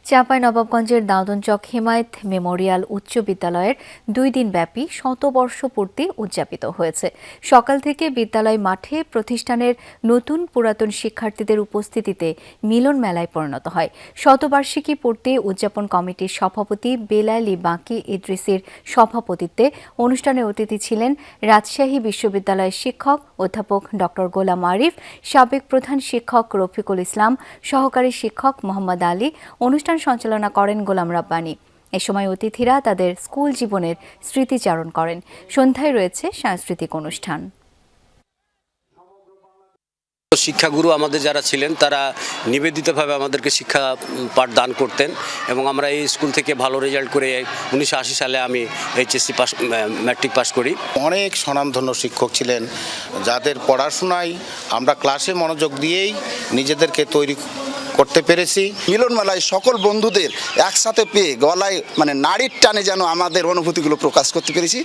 চাঁপাইনবাবগঞ্জের দাউদনচক হিমায়েত মেমোরিয়াল উচ্চ বিদ্যালয়ের 2 দিনব্যাপী শতবর্ষ পূর্তি উদযাপিত হয়েছে। সকাল থেকে বিদ্যালয় মাঠে প্রতিষ্ঠানের নতুন পুরাতন শিক্ষার্থীদের উপস্থিতিতে মিলন মেলায় পরিণত হয়। শতবার্ষিকী পূর্তি উদযাপন কমিটির সভাপতি বেলায়েল বাঁকি ইদ্রিসির সভাপতিত্বে অনুষ্ঠানে অতিথি ছিলেন রাজশাহী বিশ্ববিদ্যালয়ের শিক্ষক অধ্যাপক ড. গোলাম আরিফ, সাবেক প্রধান শিক্ষক রফিকুল ইসলাম, সহকারী শিক্ষক মোহাম্মদ আলী। অনুষ্ঠান সঞ্চালনা করেন গোলাম রাব্বানী। এ সময় অতিথিরা তাদের স্কুল জীবনের স্মৃতিচারণ করেন। সন্ধ্যায় রয়েছে সাংস্কৃতিক অনুষ্ঠান। শিক্ষাগুরু আমাদের যারা ছিলেন তারা নিবেদিতভাবে আমাদেরকে শিক্ষা পাঠ দান করতেন এবং আমরা এই স্কুল থেকে ভালো রেজাল্ট করে 1980 সালে আমি এইচএসসি পাস ম্যাট্রিক পাস করি। অনেক স্বনামধন্য শিক্ষক ছিলেন যাদের পড়াশোনায় আমরা ক্লাসে মনোযোগ দিয়েই নিজেদেরকে তৈরি করতে পেরেছি। মিলন মেলায় সকল বন্ধুদের একসাথে পেয়ে গলায় নাড়ির টানে যেন আমাদের অনুভূতিগুলো প্রকাশ করতে পেরেছি।